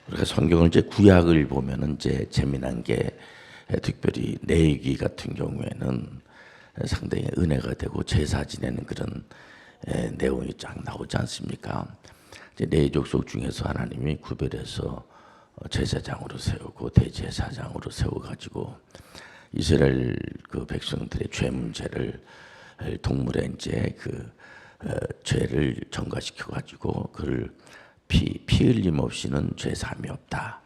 우리가 성경을 이제 구약을 보면은 이제 재미난 게 특별히 레위기 같은 경우에는 상당히 은혜가 되고 제사 지내는 그런 내용이 쫙 나오지 않습니까? 이제 레위 족속 중에서 하나님이 구별해서 제사장으로 세우고 대제사장으로 세워가지고 이스라엘 그 백성들의 죄 문제를 동물의 이제 그 죄를 전가시켜가지고 그를 피 흘림 없이는 죄 사함이 없다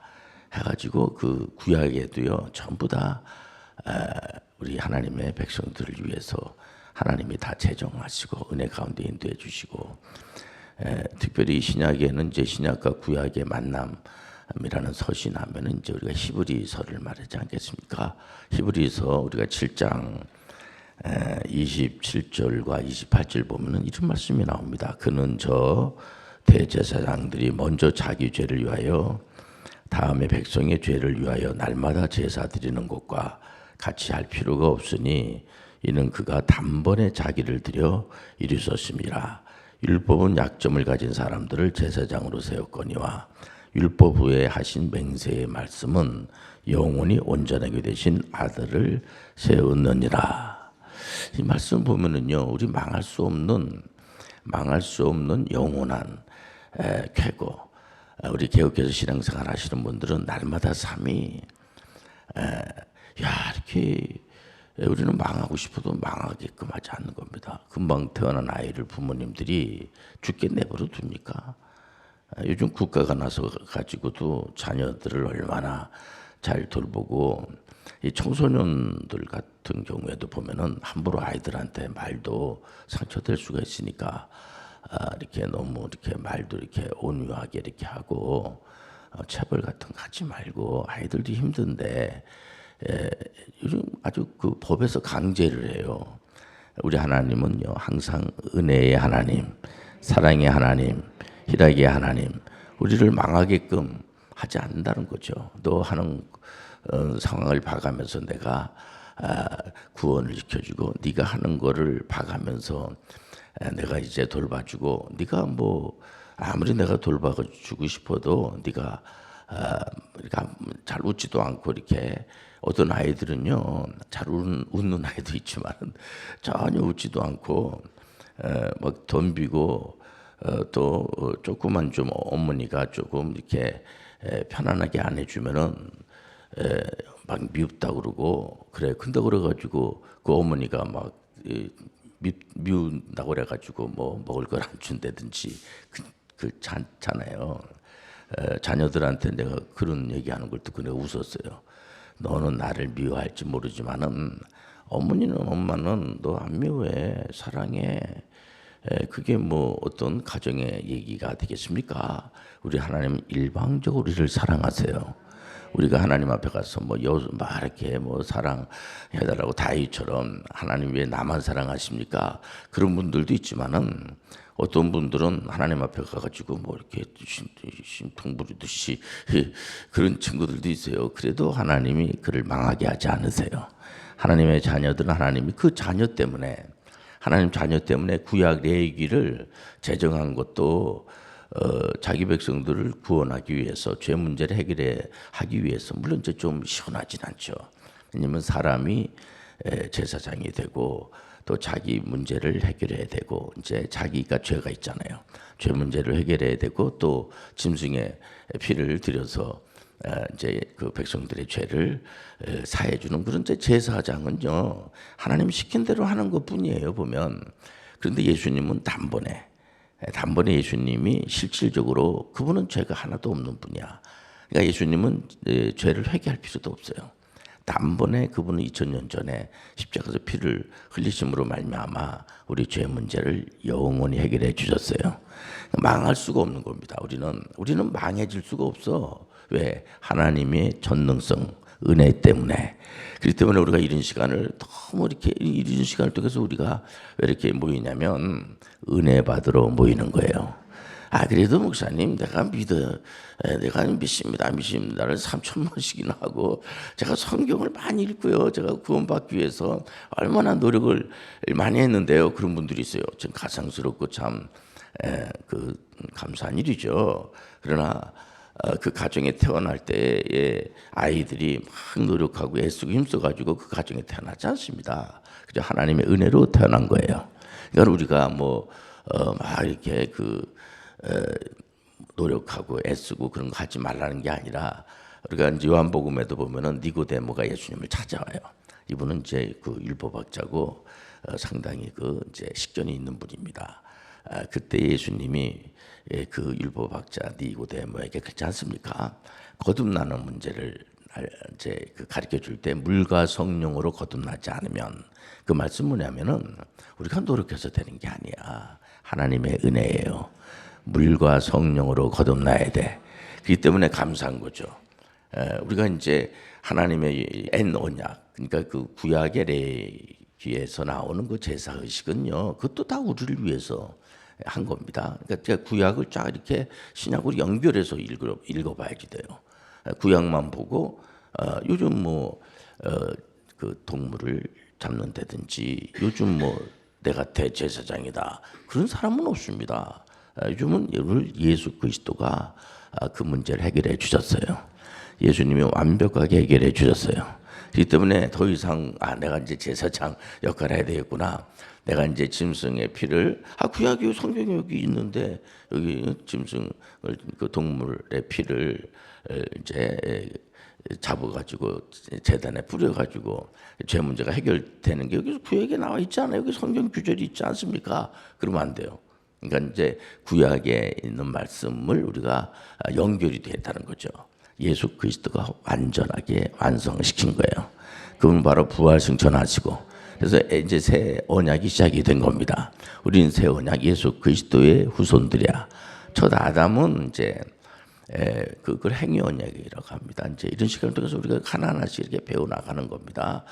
해가지고 그 구약에도요 전부 다 우리 하나님의 백성들을 위해서 하나님이 다 제정하시고 은혜 가운데 인도해 주시고 특별히 신약에는 이제 신약과 구약의 만남이라는 서신 하면은 이제 우리가 히브리서를 말하지 않겠습니까? 히브리서 우리가 7장 27절과 28절 보면은 이런 말씀이 나옵니다. 그는 저 대제사장들이 먼저 자기 죄를 위하여 다음에 백성의 죄를 위하여 날마다 제사 드리는 것과 같이 할 필요가 없으니 이는 그가 단번에 자기를 드려 이루셨음이라. 율법은 약점을 가진 사람들을 제사장으로 세웠거니와 율법 후에 하신 맹세의 말씀은 영원히 온전하게 되신 아들을 세웠느니라. 이 말씀 보면은요, 우리 망할 수 없는 영원한 쾌고, 우리 개혁교회 신앙생활 하시는 분들은 날마다 삶이 이렇게 우리는 망하고 싶어도 망하게끔 하지 않는 겁니다. 금방 태어난 아이를 부모님들이 죽게 내버려 둡니까? 요즘 국가가 나서 가지고도 자녀들을 얼마나 잘 돌보고, 이 청소년들 같은 경우에도 보면은 함부로 아이들한테 말도 상처될 수가 있으니까 이렇게 너무 이렇게 말도 이렇게 온유하게 이렇게 하고 체벌 같은 거 하지 말고, 아이들도 힘든데 요즘 아주 그 법에서 강제를 해요. 우리 하나님은요 항상 은혜의 하나님, 사랑의 하나님, 희락의 하나님, 우리를 망하게끔 하지 않는다는 거죠. 너 하는 상황을 봐가면서 내가 구원을 시켜주고, 네가 하는 거를 봐가면서 내가 이제 돌봐주고, 네가 뭐 아무리 내가 돌봐주고 싶어도 네가 잘 웃지도 않고, 이렇게 어떤 아이들은요 잘 웃는 아이도 있지만 전혀 웃지도 않고 막 덤비고, 또 조그만 좀 어머니가 조금 이렇게 편안하게 안 해주면은 막 미웠다 그러고 그래. 근데 그래가지고 그 어머니가 막 미운다고 그래가지고 뭐 먹을 걸 안 준다든지 그렇잖아요. 자녀들한테 내가 그런 얘기하는 걸 듣고 내가 웃었어요. 너는 나를 미워할지 모르지만은 엄마는 너 안 미워해, 사랑해. 그게 뭐 어떤 가정의 얘기가 되겠습니까? 우리 하나님은 일방적으로 우리를 사랑하세요. 우리가 하나님 앞에 가서 막 이렇게 뭐 사랑해달라고 다윗처럼 하나님 왜 나만 사랑하십니까? 그런 분들도 있지만은 어떤 분들은 하나님 앞에 가가지고 뭐 이렇게 심통 부리듯이 그런 친구들도 있어요. 그래도 하나님이 그를 망하게 하지 않으세요. 하나님의 자녀들은 하나님이 그 자녀 때문에, 하나님 자녀 때문에 구약 레위기를 제정한 것도 자기 백성들을 구원하기 위해서, 죄 문제를 해결하기 위해서. 물론 이제 좀 시원하진 않죠. 왜냐하면 사람이 제사장이 되고 또 자기 문제를 해결해야 되고, 이제 자기가 죄가 있잖아요. 죄 문제를 해결해야 되고, 또 짐승의 피를 들여서 이제 그 백성들의 죄를 사해주는 그런 제사장은요 하나님 시킨 대로 하는 것뿐이에요 보면. 그런데 예수님은 단번에 예수님이 실질적으로 그분은 죄가 하나도 없는 분이야. 그러니까 예수님은 죄를 회개할 필요도 없어요. 단번에 그분은 2000년 전에 십자가에서 피를 흘리심으로 말미암아 우리 죄 문제를 영원히 해결해 주셨어요. 망할 수가 없는 겁니다. 우리는 망해질 수가 없어. 왜? 하나님의 전능성, 은혜 때문에. 그렇기 때문에 우리가 이런 시간을 너무 이런 시간을 통해서 우리가 왜 이렇게 모이냐면 은혜 받으러 모이는 거예요. 그래도 목사님, 내가 믿습니다를 3,000번씩이나 하고, 제가 성경을 많이 읽고요, 제가 구원받기 위해서 얼마나 노력을 많이 했는데요. 그런 분들이 있어요. 좀 가상스럽고 참 감사한 일이죠. 그러나 그 가정에 태어날 때에 아이들이 막 노력하고 애쓰고 힘써가지고 그 가정에 태어나지 않습니다. 그저 하나님의 은혜로 태어난 거예요. 그러니까 우리가 막 이렇게 노력하고 애쓰고 그런 거 하지 말라는 게 아니라, 우리가 이제 요한복음에도 보면은 니고데모가 예수님을 찾아와요. 이분은 이제 그 율법학자고 상당히 이제 식견이 있는 분입니다. 그때 예수님이 그 율법학자 니고데모에게 그렇지 않습니까? 거듭나는 문제를 이제 가르쳐 줄 때 물과 성령으로 거듭나지 않으면, 그 말씀 뭐냐면은 우리가 노력해서 되는 게 아니야. 하나님의 은혜예요. 물과 성령으로 거듭나야 돼. 그렇기 때문에 감사한 거죠. 우리가 이제 하나님의 N 언약, 그러니까 그 구약의 레위기에서 나오는 그 제사 의식은요, 그것도 다 우리를 위해서 한 겁니다. 그러니까 제가 구약을 쫙 이렇게 신약으로 연결해서 읽어봐야지 돼요. 구약만 보고 요즘 그 동물을 잡는다든지, 요즘 내가 대제사장이다, 그런 사람은 없습니다. 요즘은 예수 그리스도가 그 문제를 해결해 주셨어요. 예수님이 완벽하게 해결해 주셨어요. 그렇기 때문에 더 이상 내가 이제 제사장 역할을 해야 되겠구나, 내가 이제 짐승의 피를, 구약이 성경에 여기 있는데 여기 짐승 그 동물의 피를 이제 잡아가지고 제단에 뿌려가지고 죄 문제가 해결되는 게 여기 구약에 나와 있잖아요. 여기 성경 규절이 있지 않습니까? 그러면 안 돼요. 그러니까 이제 구약에 있는 말씀을 우리가 연결이 됐다는 거죠. 예수 그리스도가 완전하게 완성시킨 거예요. 그분 바로 부활 승천하시고, 그래서 이제 새 언약이 시작이 된 겁니다. 우리는 새 언약 예수 그리스도의 후손들이야. 첫 아담은 이제 그걸 행위 언약이라고 합니다. 이제 이런 시간을 통해서 우리가 하나하나씩 이렇게 배워 나가는 겁니다.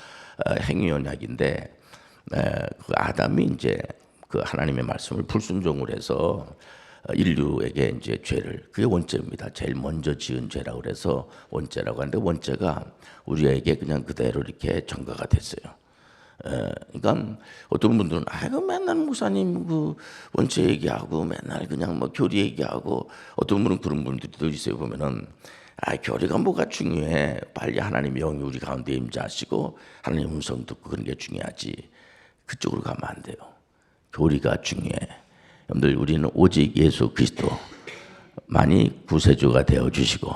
행위 언약인데, 그 아담이 이제 그 하나님의 말씀을 불순종을 해서 인류에게 이제 죄를, 그게 원죄입니다. 제일 먼저 지은 죄라고 그래서 원죄라고 하는데, 원죄가 우리에게 그냥 그대로 이렇게 전가가 됐어요. 그러니까 어떤 분들은 맨날 목사님 그 원죄 얘기하고 맨날 그냥 교리 얘기하고, 어떤 분은 그런 분들도 있어요. 보면은 교리가 뭐가 중요해, 빨리 하나님의 영이 우리 가운데 임재하시고 하나님 음성 듣고 그런 게 중요하지, 그쪽으로 가면 안 돼요. 교리가 중요해. 여러분들, 우리는 오직 예수 그리스도만이 구세주가 되어 주시고,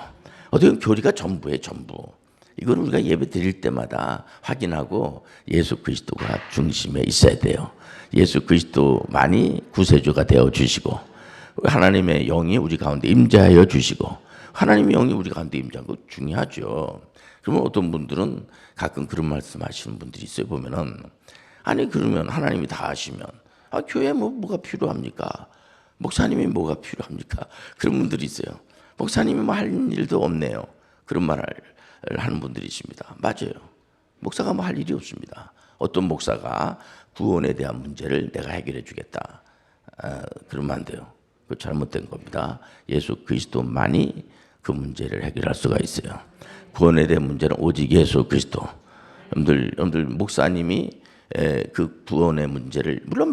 어떻게 교리가 전부예요, 전부. 이건 우리가 예배 드릴 때마다 확인하고 예수 그리스도가 중심에 있어야 돼요. 예수 그리스도만이 구세주가 되어 주시고, 하나님의 영이 우리 가운데 임재하여 주시고, 하나님의 영이 우리 가운데 임재한 거 중요하죠. 그러면 어떤 분들은 가끔 그런 말씀하시는 분들이 있어요. 보면은 그러면 하나님이 다 하시면 교회 뭐가 필요합니까? 목사님이 뭐가 필요합니까? 그런 분들이 있어요. 목사님이 할 일도 없네요. 그런 말을 하는 분들이 있습니다. 맞아요. 목사가 할 일이 없습니다. 어떤 목사가 구원에 대한 문제를 내가 해결해 주겠다, 그러면 안 돼요. 그 잘못된 겁니다. 예수 그리스도만이 그 문제를 해결할 수가 있어요. 구원에 대한 문제는 오직 예수 그리스도. 여러분들 목사님이 그 구원의 문제를, 물론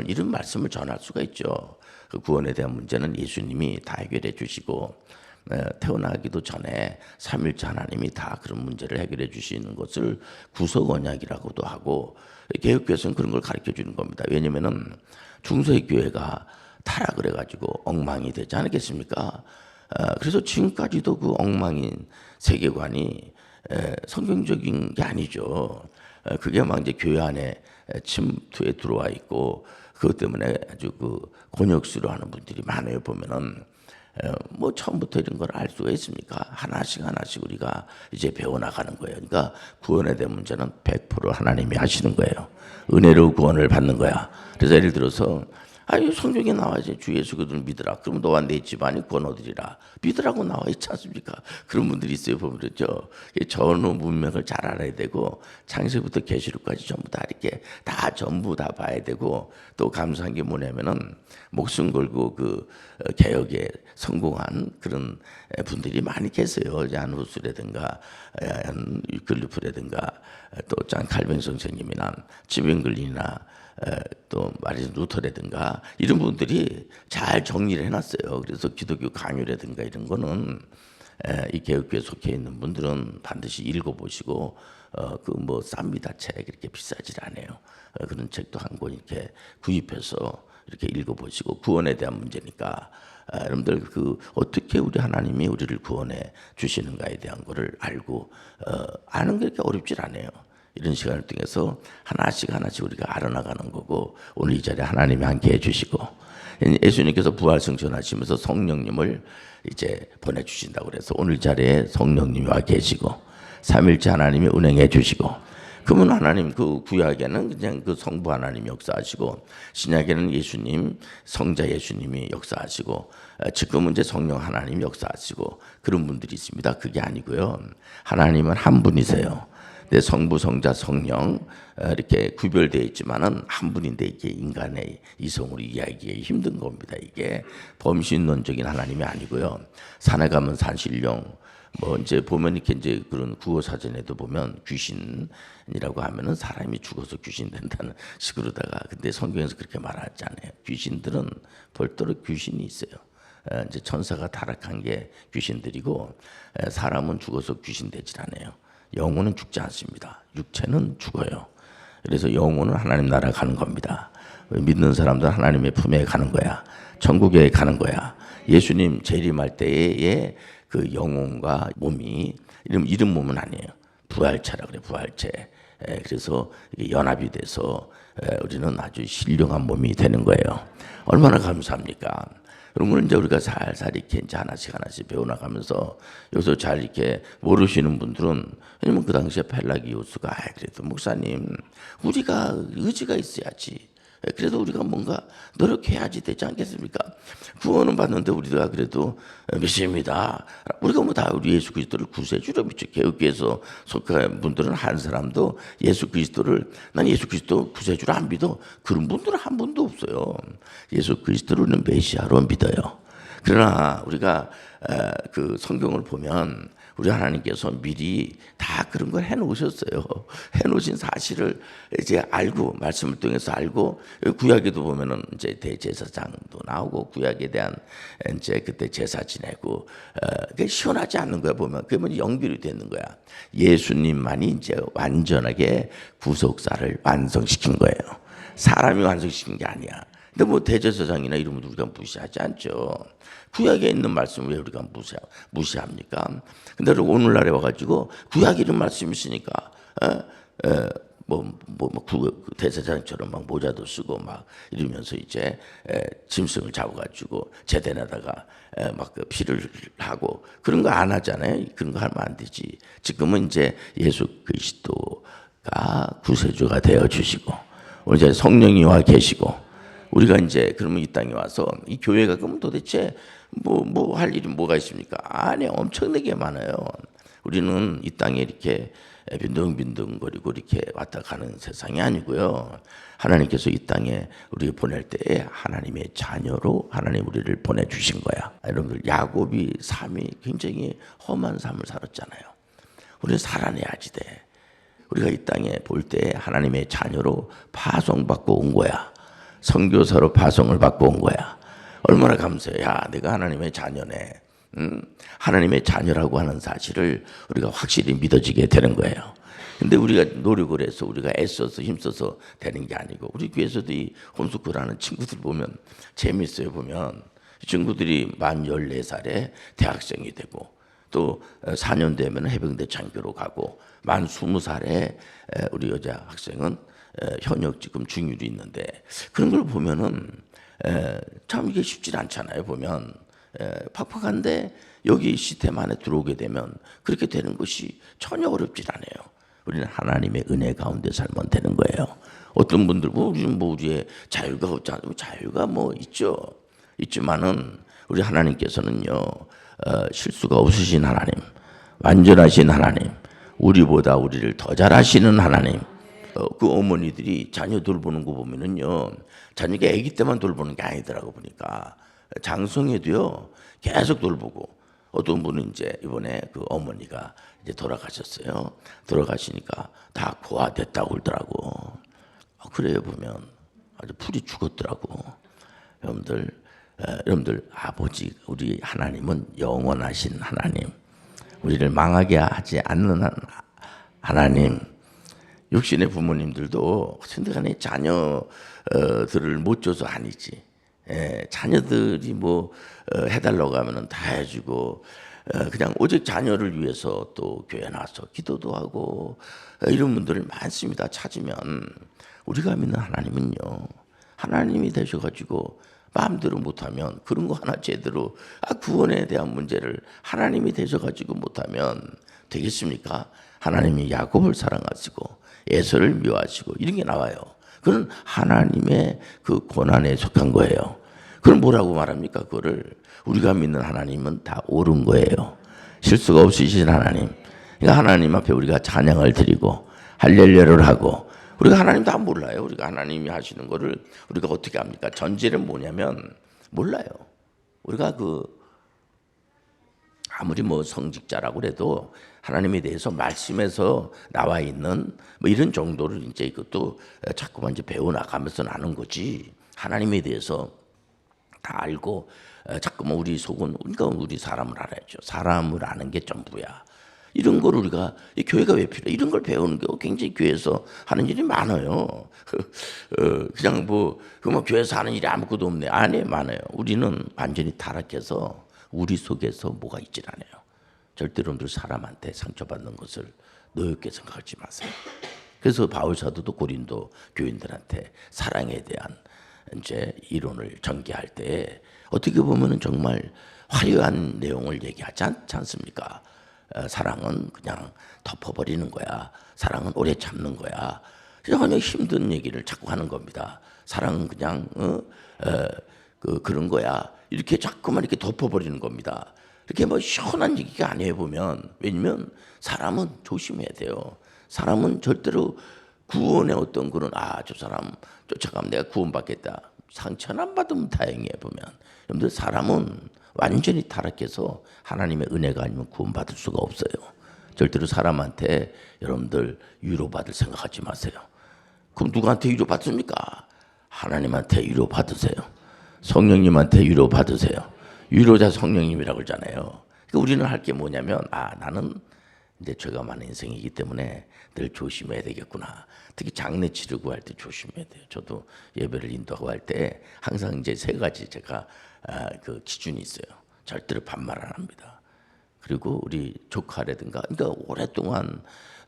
이런 말씀을 전할 수가 있죠. 그 구원에 대한 문제는 예수님이 다 해결해 주시고, 태어나기도 전에 삼일째 하나님이 다 그런 문제를 해결해 주시는 것을 구속 언약이라고도 하고, 개혁교회에서는 그런 걸 가르쳐 주는 겁니다. 왜냐면은 중세 교회가 타락을 해가지고 엉망이 되지 않았겠습니까? 그래서 지금까지도 그 엉망인 세계관이 성경적인 게 아니죠. 그게 막 이제 교회 안에 침투에 들어와 있고, 그것 때문에 아주 곤욕스러워하는 분들이 많아요. 보면은 처음부터 이런 걸 알 수가 있습니까? 하나씩 우리가 이제 배워나가는 거예요. 그러니까 구원에 대한 문제는 100% 하나님이 하시는 거예요. 은혜로 구원을 받는 거야. 그래서 예를 들어서 성경에 나와야지, 주 예수 그리스도를 믿으라. 그럼 너와 내 집안이 구원 얻으리라. 믿으라고 나와 있지 않습니까? 그런 분들이 있어요. 보면죠, 전후 문맥을 잘 알아야 되고, 창세부터 계시록까지 전부 다 이렇게 전부 다 봐야 되고, 또 감사한 게 뭐냐면은 목숨 걸고 개혁에 성공한 그런 분들이 많이 계세요. 얀 후스라든가 얀 위클리프라든가 또 잔 칼빈 선생님이나 지벤글린이나 또 마르틴 루터라든가 이런 분들이 잘 정리를 해놨어요. 그래서 기독교 강요라든가 이런 거는 이 개혁교회 속해 있는 분들은 반드시 읽어보시고 그 뭐 쌉니다. 책 이렇게 비싸질 않아요. 그런 책도 한 권 이렇게 구입해서 이렇게 읽어보시고 구원에 대한 문제니까 여러분들 그 어떻게 우리 하나님이 우리를 구원해 주시는가에 대한 거를 알고 아는 게 그렇게 어렵질 않아요. 이런 시간을 통해서 하나씩 우리가 알아나가는 거고 오늘 이 자리에 하나님이 함께 해주시고 예수님께서 부활승천하시면서 성령님을 이제 보내주신다고 그래서 오늘 자리에 성령님이 와 계시고 삼일째 하나님이 운행해 주시고 그러면 하나님 그 구약에는 그냥 그 성부 하나님이 역사하시고 신약에는 예수님 성자 예수님이 역사하시고 지금은 이제 성령 하나님이 역사하시고 그런 분들이 있습니다. 그게 아니고요. 하나님은 한 분이세요. 내 성부 성자 성령 이렇게 구별되어 있지만은 한 분인데 이게 인간의 이성으로 이해하기 힘든 겁니다. 이게 범신론적인 하나님이 아니고요. 산에 가면 산신령 뭐 이제 보면 이렇게 이제 그런 국어 사전에도 보면 귀신이라고 하면은 사람이 죽어서 귀신 된다는 식으로다가 근데 성경에서 그렇게 말하지 않아요. 귀신들은 별도로 귀신이 있어요. 이제 천사가 타락한 게 귀신들이고 사람은 죽어서 귀신 되질 않아요. 영혼은 죽지 않습니다. 육체는 죽어요. 그래서 영혼은 하나님 나라 가는 겁니다. 믿는 사람들 하나님의 품에 가는 거야. 천국에 가는 거야. 예수님 재림할 때에 그 영혼과 몸이 이름 몸은 아니에요. 부활체라 그래. 부활체. 그래서 연합이 돼서 우리는 아주 신령한 몸이 되는 거예요. 얼마나 감사합니까? 그런 걸 이제 우리가 살살 이렇게 이제 하나씩 배워나가면서 여기서 잘 이렇게 모르시는 분들은 왜냐면 그 당시에 펠라기우스가 그래도 목사님 우리가 의지가 있어야지. 그래도 우리가 뭔가 노력해야지 되지 않겠습니까? 구원은 받는데 우리가 그래도 믿습니다. 우리가 뭐 다 우리 예수 그리스도를 구세주로 믿죠. 개혁교회에서 속한 분들은 한 사람도 예수 그리스도를 난 예수 그리스도 구세주로 안 믿어. 그런 분들은 한 분도 없어요. 예수 그리스도를 메시아로 믿어요. 그러나 우리가 그 성경을 보면 우리 하나님께서 미리 다 그런 걸 해놓으셨어요. 해놓으신 사실을 이제 알고 말씀을 통해서 알고 구약에도 보면은 이제 대제사장도 나오고 구약에 대한 이제 그때 제사 지내고 그게 시원하지 않는 거야 보면 그러면 연결이 되는 거야. 예수님만이 이제 완전하게 구속사를 완성시킨 거예요. 사람이 완성시킨 게 아니야. 근데 뭐 대제사장이나 이런 분들 우리가 무시하지 않죠. 구약에 있는 말씀을 왜 우리가 무시합니까? 근데 오늘날에 와가지고 구약에 이런 말씀이 있으니까 대제사장처럼 막 모자도 쓰고 막 이러면서 이제 짐승을 잡아가지고 제단에다가 막 그 피를 하고 그런 거 안 하잖아요. 그런 거 하면 안 되지. 지금은 이제 예수 그리스도가 구세주가 되어 주시고 오늘 이제 성령이 와 계시고. 우리가 이제 그러면 이 땅에 와서 이 교회가 그러면 도대체 뭐 할 일이 뭐가 있습니까? 아니 엄청나게 많아요. 우리는 이 땅에 이렇게 빈둥빈둥거리고 이렇게 왔다 가는 세상이 아니고요. 하나님께서 이 땅에 우리를 보낼 때에 하나님의 자녀로 하나님 우리를 보내주신 거야. 여러분들 야곱이 삶이 굉장히 험한 삶을 살았잖아요. 우리는 살아내야지 돼. 우리가 이 땅에 볼 때 하나님의 자녀로 파송받고 온 거야. 선교사로 파송을 받고 온 거야. 얼마나 감사해. 야, 내가 하나님의 자녀네. 하나님의 자녀라고 하는 사실을 우리가 확실히 믿어지게 되는 거예요. 근데 우리가 노력을 해서 우리가 애써서 힘써서 되는 게 아니고 우리 교회에서도 이 홈스쿨하는 친구들 보면 재밌어요. 보면 친구들이 만 14살에 대학생이 되고 또 4년 되면 해병대 장교로 가고 만 20살에 우리 여자 학생은 현역 지금 중율이 있는데 그런 걸 보면은 참 이게 쉽지 않잖아요. 보면 팍팍한데 여기 시스템 안에 들어오게 되면 그렇게 되는 것이 전혀 어렵지 않아요. 우리는 하나님의 은혜 가운데 살면 되는 거예요. 어떤 분들 우리의 자유가 없지 않아요. 자유가 뭐 있죠. 있지만은 우리 하나님께서는요 실수가 없으신 하나님, 완전하신 하나님, 우리보다 우리를 더 잘하시는 하나님. 그 어머니들이 자녀 돌보는 거 보면은요, 자녀가 아기 때만 돌보는 게 아니더라고 보니까 장성에도요 계속 돌보고 어떤 분은 이제 이번에 그 어머니가 이제 돌아가셨어요. 돌아가시니까 다 고아됐다고 그러더라고. 그래요 보면 아주 풀이 죽었더라고. 여러분들 아버지 우리 하나님은 영원하신 하나님. 우리를 망하게 하지 않는 하나님. 육신의 부모님들도 어쨌든 자녀들을 못 줘서 아니지. 자녀들이 뭐 해달라고 하면은 다 해주고, 그냥 오직 자녀를 위해서 또 교회 나와서 기도도 하고 이런 분들 많습니다. 찾으면. 우리가 믿는 하나님은요, 하나님이 되셔가지고 마음대로 못하면, 그런 거 하나 제대로 구원에 대한 문제를 하나님이 되셔가지고 못하면 되겠습니까? 하나님이 야곱을 사랑하시고 에서를 미워하시고 이런 게 나와요. 그건 하나님의 그 고난에 속한 거예요. 그걸 뭐라고 말합니까? 그거를 우리가 믿는 하나님은 다 옳은 거예요. 실수가 없으신 하나님. 그러니까 하나님 앞에 우리가 찬양을 드리고 할렐루야를 하고, 우리가 하나님 다 몰라요. 우리가 하나님이 하시는 거를 우리가 어떻게 합니까? 전제는 뭐냐면 몰라요. 우리가 아무리 뭐 성직자라고 그래도 하나님에 대해서 말씀에서 나와 있는 뭐 이런 정도를 이제 이것도 자꾸만 이제 배워나가면서 나는 거지. 하나님에 대해서 다 알고 자꾸만 우리 속은, 그러니까 우리 사람을 알아야죠. 사람을 아는 게 전부야. 이런 걸 우리가, 이 교회가 왜 필요해? 이런 걸 배우는 게 굉장히 교회에서 하는 일이 많아요. 그냥 뭐 교회에서 하는 일이 아무것도 없네. 아니, 많아요. 우리는 완전히 타락해서 우리 속에서 뭐가 있질 않아요. 절대로 여러분들 사람한테 상처받는 것을 노엽게 생각하지 마세요. 그래서 바울 사도도 고린도 교인들한테 사랑에 대한 이제 이론을 전개할 때 어떻게 보면은 정말 화려한 내용을 얘기하지 않지 않습니까? 사랑은 그냥 덮어버리는 거야. 사랑은 오래 참는 거야. 그냥 힘든 얘기를 자꾸 하는 겁니다. 사랑은 그냥 그런 거야. 이렇게 자꾸만 이렇게 덮어버리는 겁니다. 이렇게 뭐 시원한 얘기가 아니에요, 보면. 왜냐면 사람은 조심해야 돼요. 사람은 절대로 구원의 어떤 그런, 저 사람 쫓아가면 내가 구원받겠다, 상처는 안 받으면 다행이에요. 보면 여러분들, 사람은 완전히 타락해서 하나님의 은혜가 아니면 구원받을 수가 없어요. 절대로 사람한테 여러분들 위로받을 생각하지 마세요. 그럼 누구한테 위로받습니까? 하나님한테 위로받으세요. 성령님한테 위로받으세요. 위로자 성령님이라고 그러잖아요. 그러니까 우리는 할 게 뭐냐면, 나는 이제 죄가 많은 인생이기 때문에 늘 조심해야 되겠구나. 특히 장례 치르고 할 때 조심해야 돼요. 저도 예배를 인도하고 할 때 항상 이제 세 가지 제가 그 기준이 있어요. 절대로 반말 안 합니다. 그리고 우리 조카라든가, 그러니까 오랫동안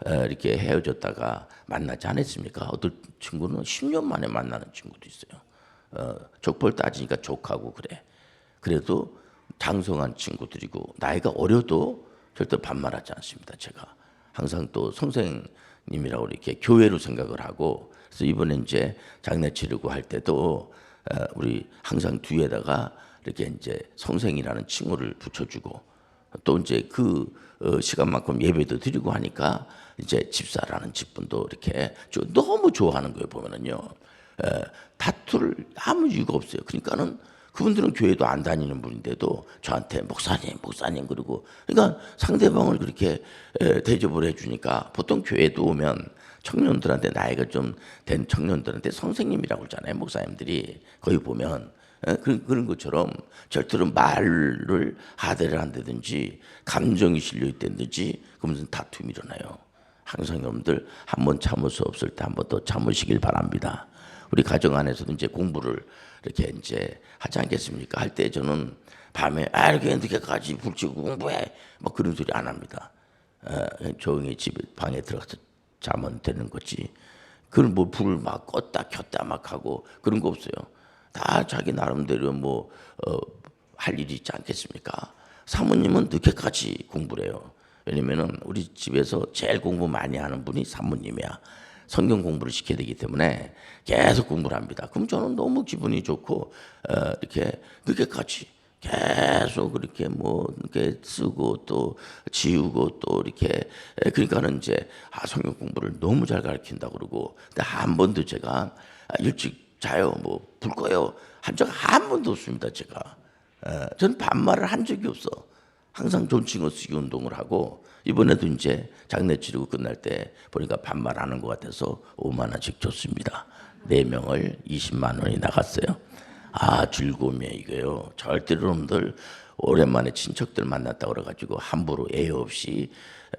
이렇게 헤어졌다가 만나지 않았습니까? 어떤 친구는 10년 만에 만나는 친구도 있어요. 족벌 따지니까 족하고 그래. 그래도 장성한 친구들이고 나이가 어려도 절대 반말하지 않습니다. 제가 항상 또 선생님이라고 이렇게 교회로 생각을 하고, 그래서 이번에 이제 장례 치르고 할 때도 우리 항상 뒤에다가 이렇게 이제 선생이라는 칭호를 붙여주고, 또 이제 그 시간만큼 예배도 드리고 하니까 이제 집사라는 직분도 이렇게 너무 좋아하는 거예요. 보면은요, 다툴 아무 이유가 없어요. 그러니까는 그분들은 교회도 안 다니는 분인데도 저한테 목사님 그러고, 그러니까 상대방을 그렇게 대접을 해주니까, 보통 교회도 오면 청년들한테, 나이가 좀 된 청년들한테 선생님이라고 그러잖아요. 목사님들이 거기 보면 그런 것처럼 절대로 말을 하대를 한다든지 감정이 실려 있다든지 그러면 다툼이 일어나요. 항상 여러분들, 한 번 참을 수 없을 때 한 번 더 참으시길 바랍니다. 우리 가정 안에서도 이제 공부를 이렇게 이제 하지 않겠습니까? 할 때 저는 밤에 이렇게 늦게까지 불치고 공부해 뭐 그런 소리 안 합니다. 조용히 집에 방에 들어가서 자면 되는 거지. 그걸 뭐 불을 막 껐다 켰다 막 하고 그런 거 없어요. 다 자기 나름대로 뭐 할 일이 있지 않겠습니까? 사모님은 늦게까지 공부를 해요. 왜냐면은 우리 집에서 제일 공부 많이 하는 분이 사모님이야. 성경 공부를 시켜야 되기 때문에 계속 공부를 합니다. 그럼 저는 너무 기분이 좋고, 이렇게 늦게까지 계속 그렇게 뭐 이렇게 쓰고 또 지우고 또 이렇게, 그러니까는 이제 성경 공부를 너무 잘 가르친다 그러고, 근데 한 번도 제가 일찍 자요, 뭐 불 꺼요 한 적 한 번도 없습니다. 제가 저는 반말을 한 적이 없어. 항상 존칭어 쓰기 운동을 하고, 이번에도 이제 장례 치르고 끝날 때 보니까 반말하는 것 같아서 5만 원씩 줬습니다. 4명을 20만 원이 나갔어요. 즐거움이에요, 이거요. 절대로 여러분들 오랜만에 친척들 만났다 그래가지고 함부로 애 없이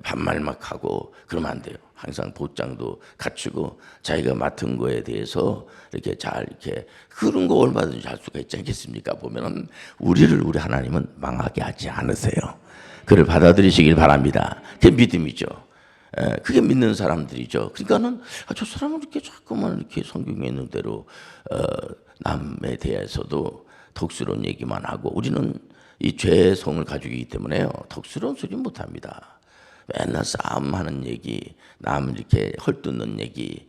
반말 막 하고 그러면 안 돼요. 항상 보장도 갖추고 자기가 맡은 거에 대해서 이렇게 잘 이렇게 그런 거 얼마든지 할 수가 있지 않겠습니까? 보면은 우리 하나님은 망하게 하지 않으세요. 그를 받아들이시길 바랍니다. 그게 믿음이죠. 그게 믿는 사람들이죠. 그러니까는 저 사람은 이렇게 자꾸만 이렇게 성경에 있는 대로 남에 대해서도 덕스러운 얘기만 하고 우리는 이 죄의 성을 가지고 있기 때문에요. 덕스러운 소리 못 합니다. 맨날 싸움하는 얘기, 남 이렇게 헐뜯는 얘기,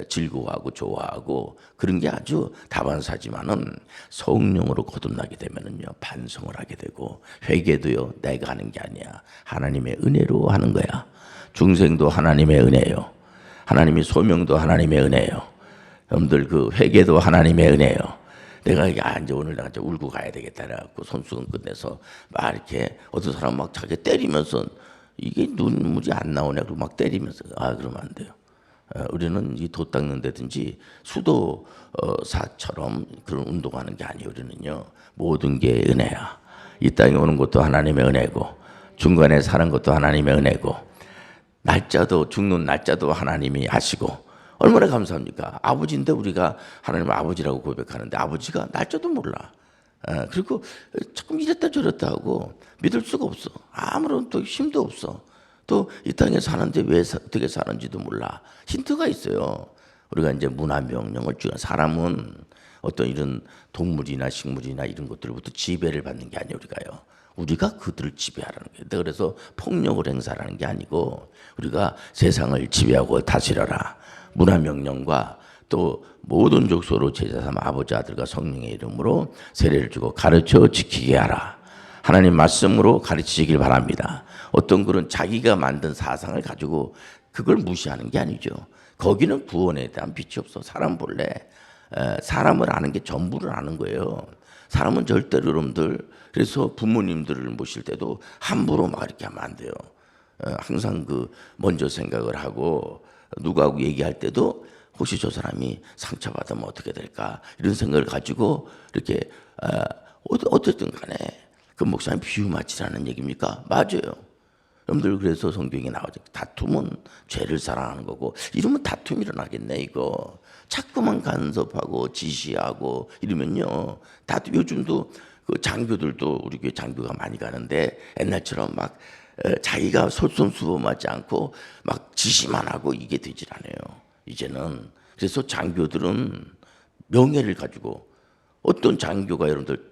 즐거워하고 좋아하고 그런 게 아주 다반사지만은 성령으로 거듭나게 되면은요 반성을 하게 되고 회개도요 내가 하는 게 아니야 하나님의 은혜로 하는 거야. 중생도 하나님의 은혜예요. 하나님이 소명도 하나님의 은혜예요. 여러분들 그 회개도 하나님의 은혜예요. 내가 이제 오늘 내가 이제 울고 가야 되겠다 그래갖고 손수건 끝내서 막 이렇게 어떤 사람 막 자기 때리면서 이게 눈물이 안 나오냐 그러고 막 때리면서 그러면 안 돼요. 우리는 이 돛 닦는 데든지 수도사처럼 그런 운동하는 게 아니에요. 우리는요 모든 게 은혜야. 이 땅에 오는 것도 하나님의 은혜고 중간에 사는 것도 하나님의 은혜고 날짜도 죽는 날짜도 하나님이 아시고 얼마나 감사합니까? 아버지인데 우리가 하나님을 아버지라고 고백하는데 아버지가 날짜도 몰라. 그리고 조금 이랬다 저랬다 하고 믿을 수가 없어. 아무런 또 힘도 없어. 또 이 땅에 사는데 왜 어떻게 사는지도 몰라. 힌트가 있어요. 우리가 이제 문화 명령을 주는 사람은 어떤 이런 동물이나 식물이나 이런 것들부터 지배를 받는 게 아니에요. 우리가 그들을 지배하라는 거예요. 그래서 폭력을 행사하는 게 아니고 우리가 세상을 지배하고 다스려라. 문화 명령과 또 모든 족속으로 제자 삼아 아버지 아들과 성령의 이름으로 세례를 주고 가르쳐 지키게 하라. 하나님 말씀으로 가르치시길 바랍니다. 어떤 그런 자기가 만든 사상을 가지고 그걸 무시하는 게 아니죠. 거기는 구원에 대한 빛이 없어. 사람 본래 사람을 아는 게 전부를 아는 거예요. 사람은 절대로 여러분들 그래서 부모님들을 모실 때도 함부로 막 이렇게 하면 안 돼요. 항상 그 먼저 생각을 하고 누구하고 얘기할 때도 혹시 저 사람이 상처받으면 어떻게 될까 이런 생각을 가지고 이렇게 어쨌든 간에 그 목사님 비유 맞추라는 얘기입니까? 맞아요. 여러분들 그래서 성경에 나오죠. 다툼은 죄를 사랑하는 거고 이러면 다툼이 일어나겠네 이거. 자꾸만 간섭하고 지시하고 이러면요. 다툼 요즘도 그 장교들도 우리 교회 장교가 많이 가는데 옛날처럼 막 자기가 솔선수범하지 않고 막 지시만 하고 이게 되질 않아요. 이제는 그래서 장교들은 명예를 가지고 어떤 장교가 여러분들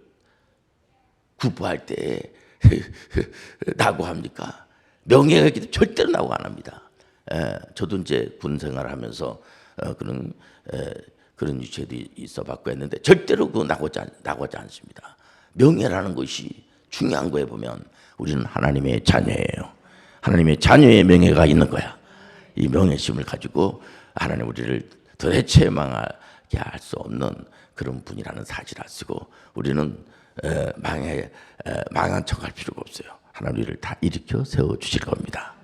구부할 때 낙오합니까? 명예가 있기 때문에 절대로 낙오 안 합니다. 저도 이제 군 생활하면서 그런 유체도 있어봤고 했는데 절대로 그 낙오지 않습니다. 명예라는 것이 중요한 거에 보면 우리는 하나님의 자녀예요. 하나님의 자녀의 명예가 있는 거야. 이 명예심을 가지고 하나님 우리를 도대체 망하게 할 수 없는 그런 분이라는 사실을 쓰고 우리는 망한 척할 필요가 없어요. 하나님 우리를 다 일으켜 세워 주실 겁니다.